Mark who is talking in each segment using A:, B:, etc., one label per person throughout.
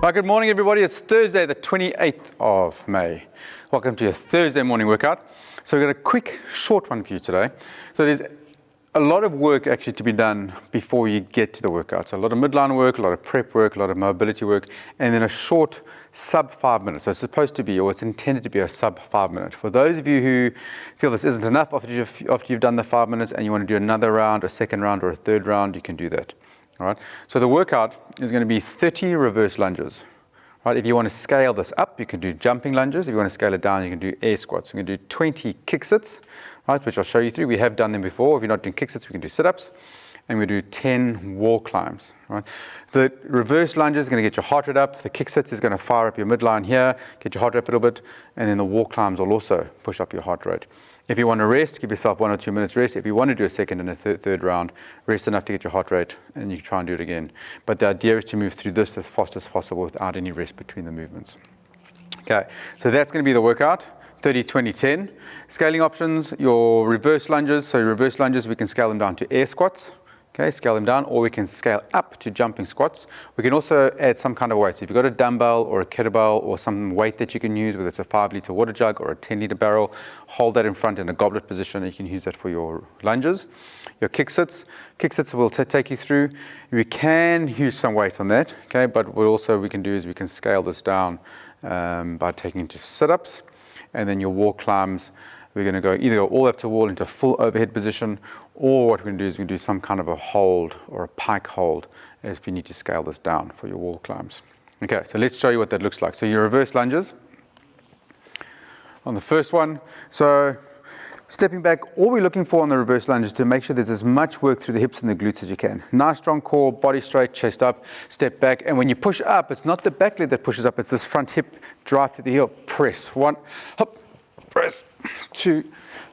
A: Right, good morning everybody. It's Thursday the 28th of May. Welcome to your Thursday morning workout. So we've got a quick short one for you today. So there's a lot of work actually to be done before you get to the workout. So a lot of midline work, a lot of prep work, a lot of mobility work, and then a short sub 5 minutes. So it's supposed to be, or it's intended to be, a sub 5 minute. For those of you who feel this isn't enough after you've done the 5 minutes and you want to do another round, a second round, or a third round, you can do that. All right. So the workout is going to be 30 reverse lunges. Right. If you want to scale this up, you can do jumping lunges. If you want to scale it down, you can do air squats. We're going to do 20 kick sits, right, which I'll show you through. We have done them before. If you're not doing kick sits, we can do sit-ups. And we do 10 wall climbs. Right. The reverse lunges is going to get your heart rate up. The kick sits is going to fire up your midline here, get your heart rate up a little bit. And then the wall climbs will also push up your heart rate. If you want to rest, give yourself 1 or 2 minutes rest. If you want to do a second and a third round, rest enough to get your heart rate, and you can try and do it again. But the idea is to move through this as fast as possible without any rest between the movements. Okay, so that's going to be the workout, 30, 20, 10. Scaling options, your reverse lunges. So your reverse lunges, we can scale them down to air squats. Okay, scale them down, or we can scale up to jumping squats. We can also add some kind of weight. So if you've got a dumbbell or a kettlebell or some weight that you can use, whether it's a 5-litre water jug or a 10-litre barrel, hold that in front in a goblet position, and you can use that for your lunges. Your kick sits will take you through. We can use some weight on that, okay, but what we can do is we can scale this down by taking it to sit-ups. And then your wall climbs, we're going to go either all up to wall into full overhead position, or what we're going to do is we do some kind of a hold or a pike hold if you need to scale this down for your wall climbs. Okay, so let's show you what that looks like. So your reverse lunges on the first one. So stepping back, all we're looking for on the reverse lunge is to make sure there's as much work through the hips and the glutes as you can. Nice strong core, body straight, chest up, step back. And when you push up, it's not the back leg that pushes up, it's this front hip drive through the heel. Press. 1, hop, press. 2,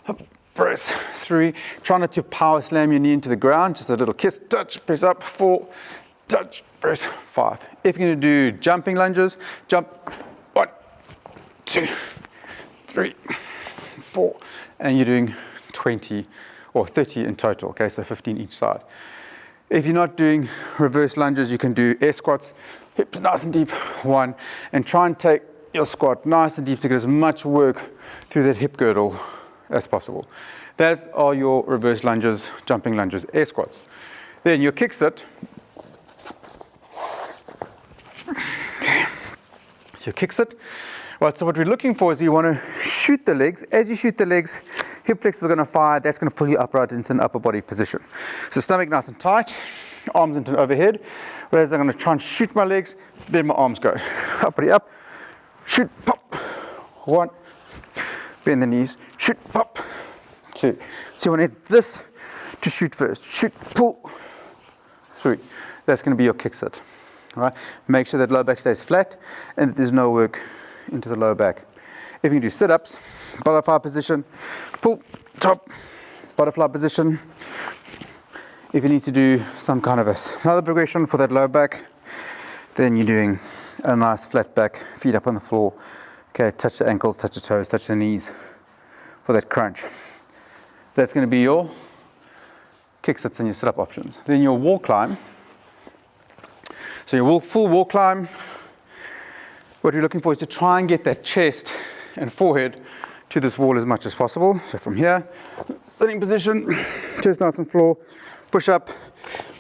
A: hop, press. 3. Try not to power slam your knee into the ground. Just a little kiss, touch, press up. 4, touch, press. 5. If you're going to do jumping lunges, jump. 1, 2, 3, 4. And you're doing 20 or 30 in total. Okay, so 15 each side. If you're not doing reverse lunges, you can do air squats. Hips nice and deep. 1. And try and take your squat nice and deep to get as much work through that hip girdle as possible. That are your reverse lunges, jumping lunges, air squats. Then your kick sit. Okay. So your kick sit. Right, so what we're looking for is you want to shoot the legs. As you shoot the legs, hip flexors are going to fire. That's going to pull you upright into an upper body position. So stomach nice and tight, arms into an overhead. Whereas I'm going to try and shoot my legs, then my arms go. Uppity up, shoot, pop. 1, bend the knees, shoot, pop. 2. So you want to hit this to shoot first. Shoot, pull. 3. That's going to be your kick sit. All right. Make sure that low back stays flat and that there's no work into the lower back. If you do sit-ups, butterfly position, pull, top, butterfly position. If you need to do some kind of another progression for that lower back, then you're doing a nice flat back, feet up on the floor. Okay, touch the ankles, touch the toes, touch the knees for that crunch. That's going to be your kick sits and your sit-up options. Then your wall climb. So your full wall climb, what you're looking for is to try and get that chest and forehead to this wall as much as possible. So from here, sitting position, chest nice and floor, push up,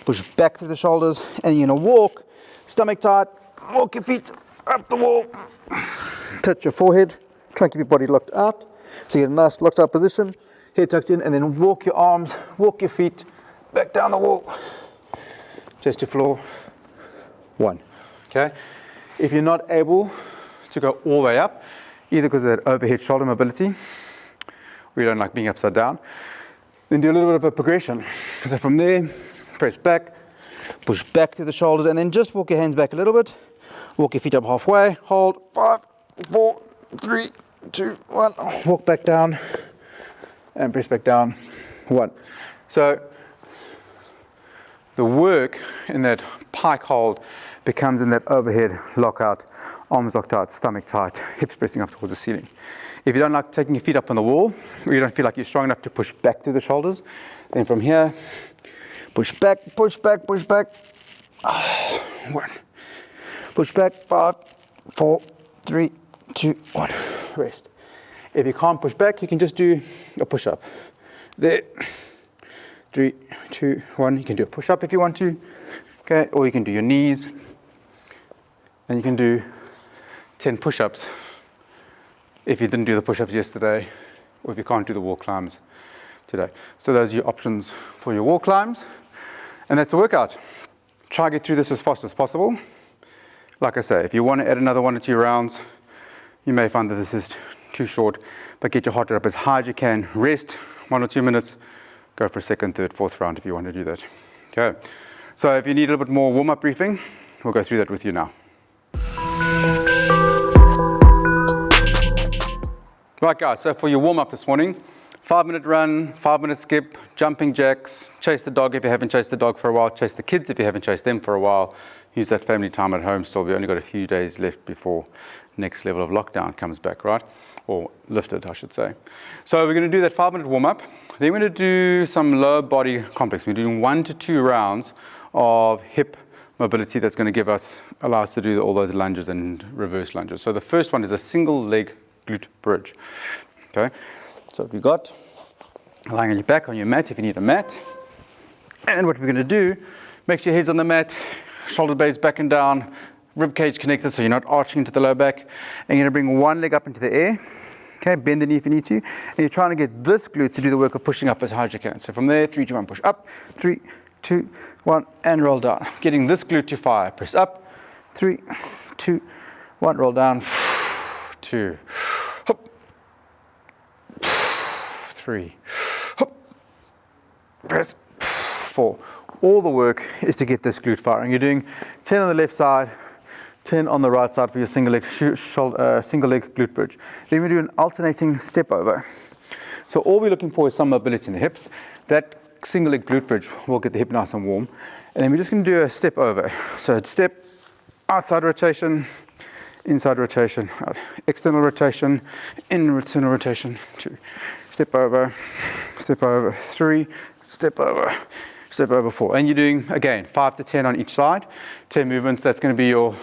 A: push back through the shoulders, and you're going to walk, stomach tight, walk your feet up the wall, touch your forehead, try and keep your body locked out. So you get a nice locked out position, head tucked in, and then walk your arms, walk your feet back down the wall, chest to floor. 1. Okay. If you're not able to go all the way up, either because of that overhead shoulder mobility, or you don't like being upside down, then do a little bit of a progression. So from there, press back, push back through the shoulders, and then just walk your hands back a little bit. Walk your feet up halfway, hold, 5, 4, 3, 2, 1. Walk back down, and press back down, 1. So the work in that pike hold becomes in that overhead lockout, arms locked out, stomach tight, hips pressing up towards the ceiling. If you don't like taking your feet up on the wall, or you don't feel like you're strong enough to push back through the shoulders, then from here, push back, push back, push back. 1. Push back, 5, 4, 3, 2, 1. Rest. If you can't push back, you can just do a push-up. There. 3, 2, 1. You can do a push-up if you want to. Okay, or you can do your knees. And you can do 10 push-ups if you didn't do the push-ups yesterday, or if you can't do the wall climbs today. So those are your options for your wall climbs. And that's the workout. Try to get through this as fast as possible. Like I say, if you want to add another 1 or 2 rounds, you may find that this is too short, but get your heart rate up as high as you can. Rest 1 or 2 minutes. Go for a second, third, fourth round if you want to do that. Okay. So if you need a little bit more warm-up briefing, we'll go through that with you now. Right guys, so for your warm-up this morning, 5-minute run, 5-minute skip, jumping jacks, chase the dog if you haven't chased the dog for a while, chase the kids if you haven't chased them for a while, use that family time at home still. We've only got a few days left before next level of lockdown comes back, right? Or lifted, I should say. So we're going to do that 5-minute warm-up. Then we're going to do some lower body complex. We're doing 1 to 2 rounds of hip mobility that's going to allow us to do all those lunges and reverse lunges. So the first one is a single leg glute bridge. Okay, so what we got, lying on your back on your mat if you need a mat. And what we're going to do, make sure your head's on the mat, shoulder blades back and down, rib cage connected so you're not arching into the low back. And you're going to bring one leg up into the air. Okay, bend the knee if you need to. And you're trying to get this glute to do the work of pushing up as high as you can. So from there, 3, 2, 1, push up. 3, 2, 1, and roll down. Getting this glute to fire. Press up. 3, 2, 1, roll down. 2, hop. 3, hop. Press. 4. All the work is to get this glute firing. You're doing 10 on the left side, 10 on the right side for your single leg glute bridge. Then we do an alternating step over. So all we're looking for is some mobility in the hips. That single leg glute bridge will get the hip nice and warm. And then we're just going to do a step over. So it's step, outside rotation, inside rotation, external rotation, internal rotation, 2. Step over, 3, step over, step over 4. And you're doing, again, 5 to 10 on each side. 10 movements, that's going to be your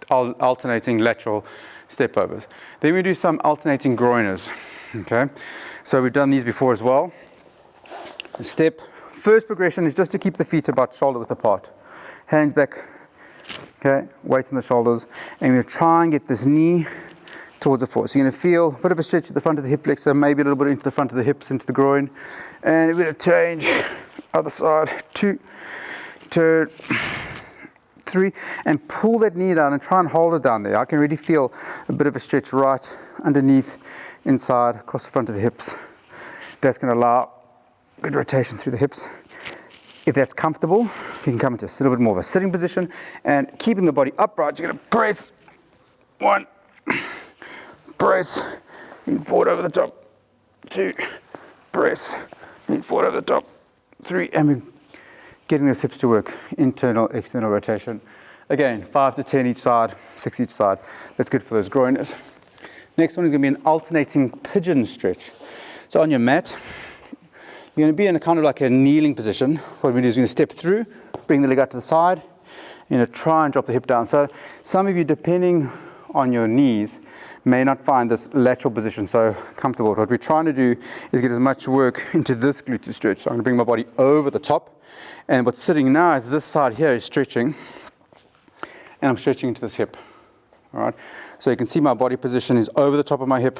A: alternating lateral step overs. Then we do some alternating groiners. Okay, so we've done these before as well. Step, first progression is just to keep the feet about shoulder width apart. Hands back, okay, weight on the shoulders, and we'll try and get this knee towards the floor. So you're going to feel a bit of a stretch at the front of the hip flexor, maybe a little bit into the front of the hips, into the groin, and a bit of change, other side, 2, turn, 3, and pull that knee down and try and hold it down there. I can really feel a bit of a stretch right underneath, inside, across the front of the hips. That's going to allow good rotation through the hips. If that's comfortable, you can come into a little bit more of a sitting position, and keeping the body upright, you're going to press, 1, press, lean forward over the top, 2, press, lean forward over the top, 3, and we're getting those hips to work, internal, external rotation. Again, 5 to 10 each side, 6 each side. That's good for those groiners. Next one is going to be an alternating pigeon stretch. So on your mat, you're going to be in a kind of like a kneeling position. What we do is we're going to step through, bring the leg out to the side, you're going to try and drop the hip down. So some of you, depending on your knees, may not find this lateral position so comfortable. What we're trying to do is get as much work into this glute to stretch. So I'm going to bring my body over the top, and what's sitting now is this side here is stretching, and I'm stretching into this hip. All right, so you can see my body position is over the top of my hip.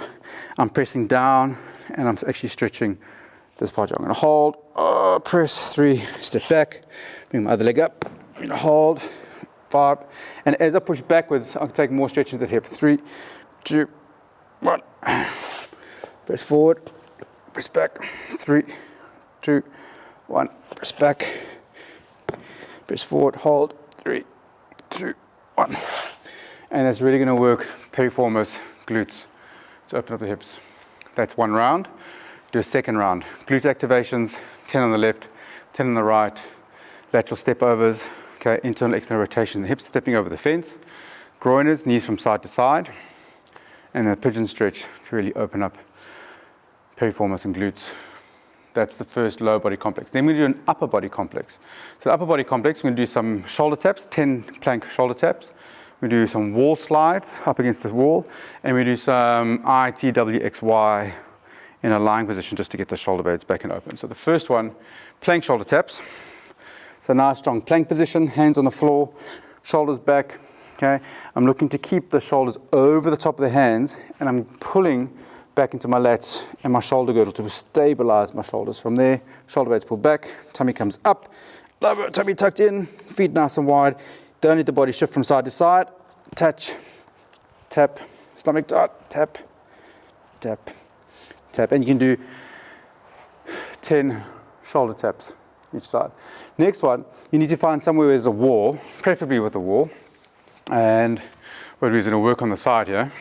A: I'm pressing down, and I'm actually stretching this part. I'm going to hold, press, 3, step back, bring my other leg up, I'm going to hold, 5, and as I push backwards, I'll take more stretch into the hip. 3, 2, 1, press forward, press back, 3, 2, 1, press back, press forward, hold, 3, 2, 1. And that's really going to work piriformis, glutes, to open up the hips. That's one round. Do a second round. Glute activations, 10 on the left, 10 on the right, lateral step overs, okay, internal, external rotation, the hips stepping over the fence, groiners, knees from side to side, and the pigeon stretch to really open up piriformis and glutes. That's the first lower body complex. Then we do an upper body complex. So the upper body complex, we're going to do some shoulder taps, 10 plank shoulder taps. We do some wall slides up against the wall, and we do some ITWXY in a lying position just to get the shoulder blades back and open. So the first one, plank shoulder taps. So nice strong plank position, hands on the floor, shoulders back. Okay, I'm looking to keep the shoulders over the top of the hands, and I'm pulling back into my lats and my shoulder girdle to stabilize my shoulders. From there, shoulder blades pull back, tummy comes up, lower tummy tucked in, feet nice and wide. Don't let the body shift from side to side. Touch, tap, stomach tight, tap, tap, tap. And you can do 10 shoulder taps each side. Next one, you need to find somewhere where there's a wall, preferably with a wall. And what we're going to work on the side here.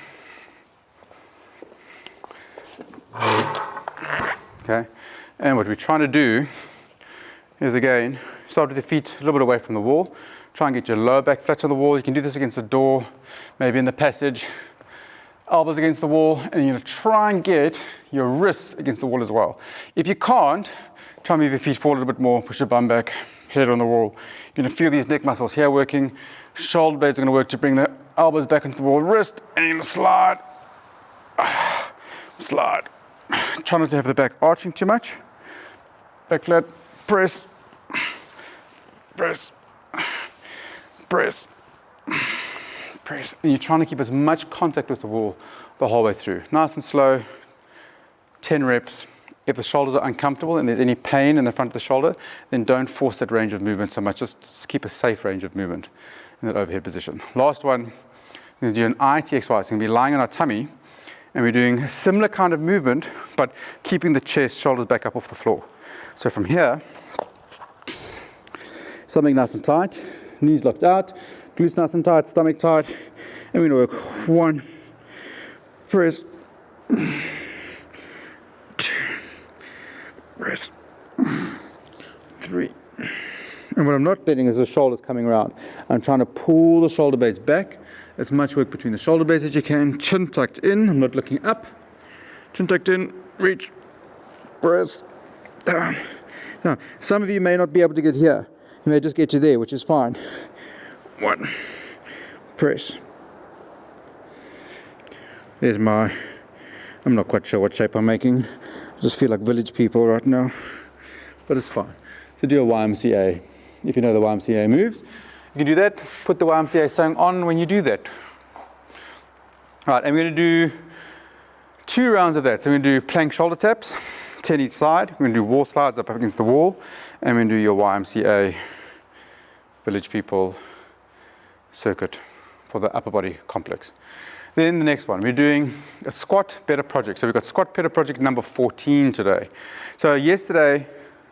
A: Okay, and what we're trying to do is, again, start with the feet a little bit away from the wall. Try and get your lower back flat to the wall. You can do this against the door, maybe in the passage, elbows against the wall, and you're going to try and get your wrists against the wall as well. If you can't, try and move your feet forward a little bit more, push your bum back, head on the wall. You're going to feel these neck muscles here working. Shoulder blades are going to work to bring the elbows back into the wall, wrist, and you're going to slide, slide. Try not to have the back arching too much. Back flat, press, press, press, press. And you're trying to keep as much contact with the wall the whole way through. Nice and slow, 10 reps. If the shoulders are uncomfortable and there's any pain in the front of the shoulder, then don't force that range of movement so much. Just keep a safe range of movement in that overhead position. Last one, we're going to do an ITXY. So we're going to be lying on our tummy, and we're doing a similar kind of movement, but keeping the chest, shoulders back up off the floor. So from here, something nice and tight, knees locked out, glutes nice and tight, stomach tight, and we're going to work 1, press, 2, press, 3. And what I'm not letting is the shoulders coming around. I'm trying to pull the shoulder blades back. As much work between the shoulder blades as you can. Chin tucked in. I'm not looking up. Chin tucked in. Reach. Press. Down. Down. Some of you may not be able to get here. You may just get to there, which is fine. 1. Press. There's my... I'm not quite sure what shape I'm making. I just feel like village people right now. But it's fine. So do a YMCA. If you know the YMCA moves, you can do that. Put the YMCA song on when you do that. All right, and we're going to do 2 rounds of that. So we're going to do plank shoulder taps, 10 each side. We're going to do wall slides up against the wall, and we're going to do your YMCA village people circuit for the upper body complex. Then the next one, we're doing a squat better project. So we've got squat better project number 14 today. So yesterday,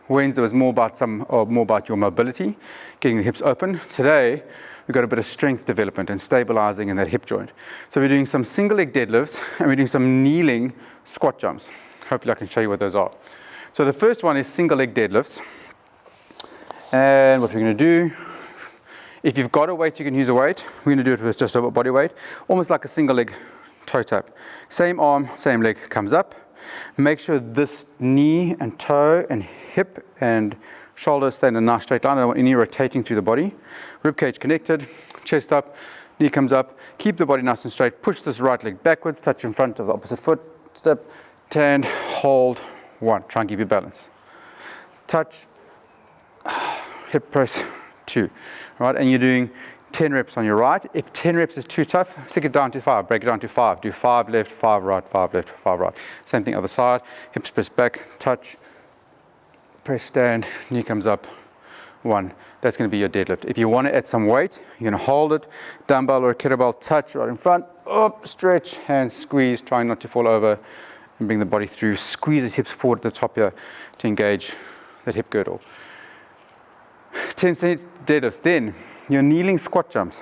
A: Wednesday was more about your mobility, getting the hips open. Today, we've got a bit of strength development and stabilizing in that hip joint. So we're doing some single leg deadlifts, and we're doing some kneeling squat jumps. Hopefully I can show you what those are. So the first one is single leg deadlifts. And what we're going to do, if you've got a weight, you can use a weight. We're going to do it with just a body weight, almost like a single leg toe tap. Same arm, same leg comes up. Make sure this knee and toe and hip and shoulder stay in a nice straight line. I don't want any rotating through the body. Rib cage connected, chest up, knee comes up. Keep the body nice and straight. Push this right leg backwards, touch in front of the opposite foot. Step, turn, hold, 1. Try and keep your balance. Touch, hip press, 2. All right, and you're doing 10 reps on your right. If 10 reps is too tough, stick it down to 5. Break it down to 5. Do 5 left, 5 right, 5 left, 5 right. Same thing other side. Hips press back, touch, press, stand, knee comes up, 1. That's going to be your deadlift. If you want to add some weight, you're going to hold it, dumbbell or a kettlebell, touch right in front, up, stretch, hands squeeze, trying not to fall over, and bring the body through. Squeeze the hips forward at the top here to engage that hip girdle. 10 deadlifts. Then your kneeling squat jumps.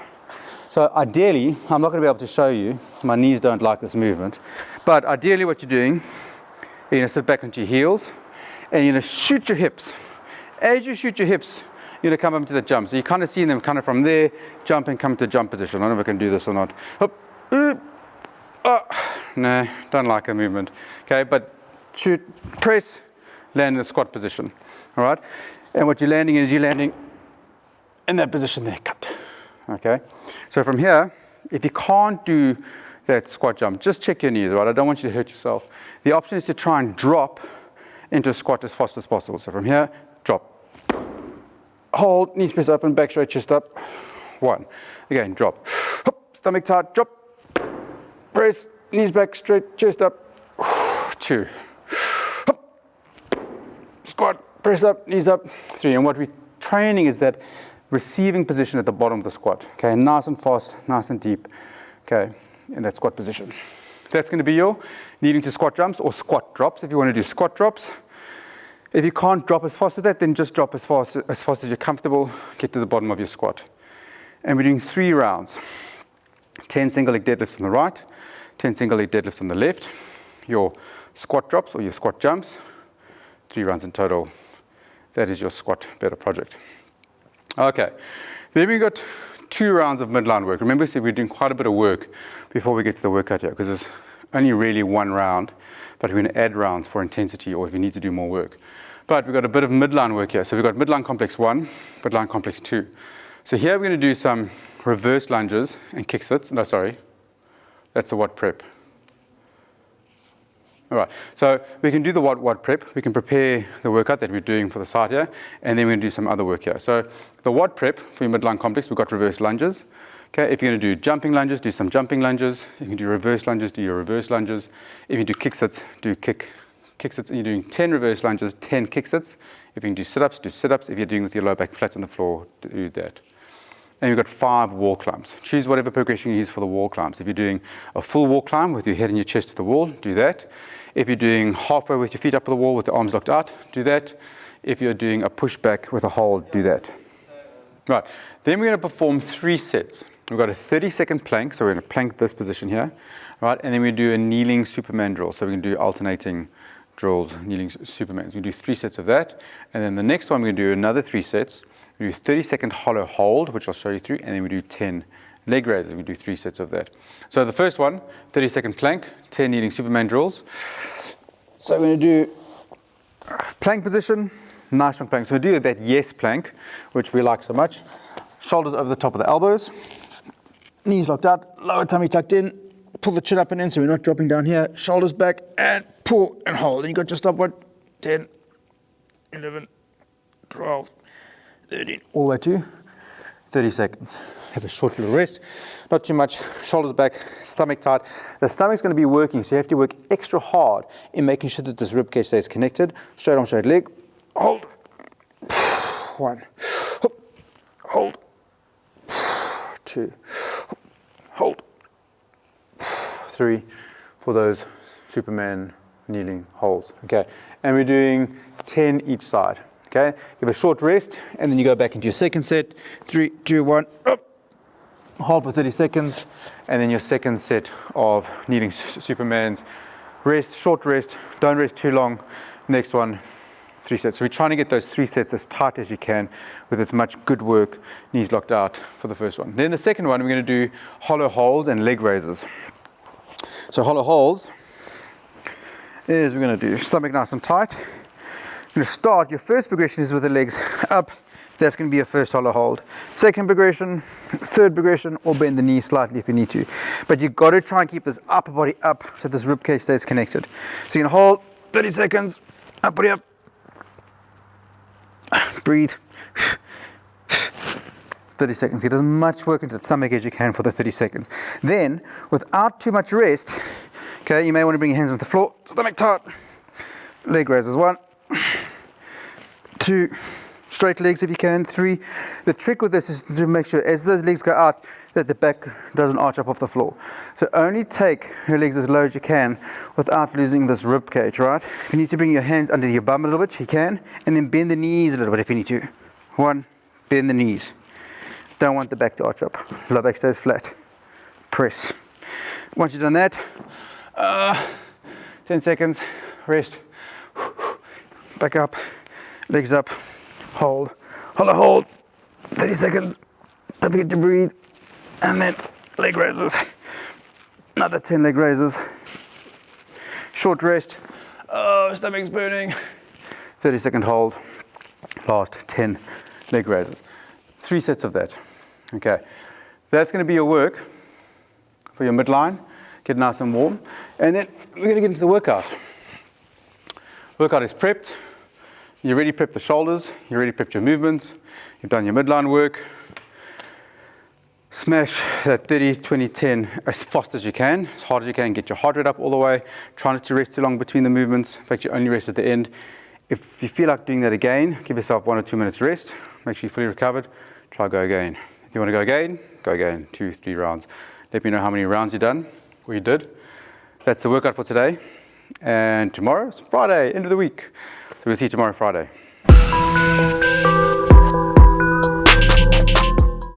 A: So ideally, I'm not going to be able to show you, my knees don't like this movement, but ideally what you're doing, you're going to sit back onto your heels, and you're going to shoot your hips. As you shoot your hips, you're going to come up into the jump. So you kind of see them kind of from there, jump and come to jump position. I don't know if I can do this or not. No, don't like the movement. Okay, but shoot, press, land in the squat position. All right, and what you're landing is you're landing in that position there, cut. Okay, so from here, if you can't do that squat jump, just check your knees, right? I don't want you to hurt yourself. The option is to try and drop into a squat as fast as possible. So from here, drop. Hold, knees press up and back straight, chest up. 1. Again, drop. Stomach tight, drop. Press, knees back straight, chest up. 2. Squat, press up, knees up. 3. And what we're training is that receiving position at the bottom of the squat. Okay, nice and fast, nice and deep. Okay, in that squat position. That's going to be your needing to squat jumps or squat drops if you want to do squat drops. If you can't drop as fast as that, then just drop as fast as you're comfortable. Get to the bottom of your squat. And we're doing 3 rounds. 10 single leg deadlifts on the right, 10 single leg deadlifts on the left. Your squat drops or your squat jumps. 3 rounds in total. That is your squat better project. Okay, then we got 2 rounds of midline work. Remember, so we're doing quite a bit of work before we get to the workout here, because there's only really 1 round, but we're going to add rounds for intensity or if we need to do more work. But we've got a bit of midline work here. So we've got midline complex 1, midline complex 2. So here we're going to do some reverse lunges and kick sits. No, sorry, that's the WOD prep. All right, so we can do the WOD prep. We can prepare the workout that we're doing for the side here, and then we're going to do some other work here. So the WOD prep for your midline complex, we've got reverse lunges. Okay, if you're going to do jumping lunges, do some jumping lunges. If you can do reverse lunges, do your reverse lunges. If you do kick sits, do kick sits. And you're doing 10 reverse lunges, 10 kick sits. If you can do sit-ups, do sit-ups. If you're doing with your lower back flat on the floor, do that. And you've got 5 wall climbs. Choose whatever progression you use for the wall climbs. If you're doing a full wall climb with your head and your chest to the wall, do that. If you're doing halfway with your feet up to the wall with the arms locked out, do that. If you're doing a push back with a hold, do that. Right, then we're going to perform 3 sets. We've got a 30-second plank, so we're going to plank this position here, right? And then we do a kneeling Superman drill. So we can do alternating drills, kneeling Supermans. We do 3 sets of that. And then the next one, we're going to do another 3 sets. We do 30-second hollow hold, which I'll show you through, and then we do 10 leg raises. We do 3 sets of that. So the first one, 30-second plank, 10 kneeling Superman drills. So we're going to do plank position, nice strong plank. So we do that yes plank, which we like so much. Shoulders over the top of the elbows, knees locked out, lower tummy tucked in, pull the chin up and in so we're not dropping down here. Shoulders back and pull and hold. And you got your stopwatch, 10, 11, 12, 13, all the way to 30 seconds. Have a short little rest, not too much, shoulders back, stomach tight. The stomach's going to be working, so you have to work extra hard in making sure that this rib cage stays connected. Straight arm, straight leg, hold, 1, hold, 2, hold, 3 for those Superman kneeling holds. Okay, and we're doing 10 each side. Okay, give a short rest, and then you go back into your second set. 3, 2, 1, up. Hold for 30 seconds, and then your second set of kneeling Supermans. Rest, short rest, don't rest too long. Next one, 3 sets. So we're trying to get those 3 sets as tight as you can with as much good work, knees locked out for the first one. Then the second one, we're going to do hollow holds and leg raises. So hollow holds is we're going to do stomach nice and tight. You're going to start, your first progression is with the legs up. That's going to be your first hollow hold. Second progression, third progression, or bend the knee slightly if you need to. But you've got to try and keep this upper body up so this rib cage stays connected. So you're going to hold 30 seconds, up body up. Breathe. 30 seconds. Get as much work into the stomach as you can for the 30 seconds. Then, without too much rest, okay, you may want to bring your hands on the floor, stomach tight. Leg raises, 1, 2, straight legs if you can, 3. The trick with this is to make sure as those legs go out that the back doesn't arch up off the floor. So only take your legs as low as you can without losing this rib cage, right? If you need to bring your hands under your bum a little bit, you can, and then bend the knees a little bit if you need to. 1, bend the knees. Don't want the back to arch up. Lower back stays flat. Press. Once you've done that, 10 seconds, rest. Back up, legs up, hold, hold, 30 seconds, don't forget to breathe, and then leg raises, another 10 leg raises, short rest, stomach's burning, 30-second hold, last 10 leg raises. 3 sets of that. Okay, that's going to be your work for your midline. Get nice and warm. And then we're going to get into the workout. Workout is prepped. You already prepped the shoulders. You already prepped your movements. You've done your midline work. Smash that 30, 20, 10 as fast as you can, as hard as you can. Get your heart rate up all the way. Try not to rest too long between the movements. In fact, you only rest at the end. If you feel like doing that again, give yourself 1 or 2 minutes rest. Make sure you're fully recovered. Try go again. If you want to go again. 2, 3 rounds. Let me know how many rounds you've done, or you did. That's the workout for today. And tomorrow is Friday, end of the week. So we'll see you tomorrow, Friday.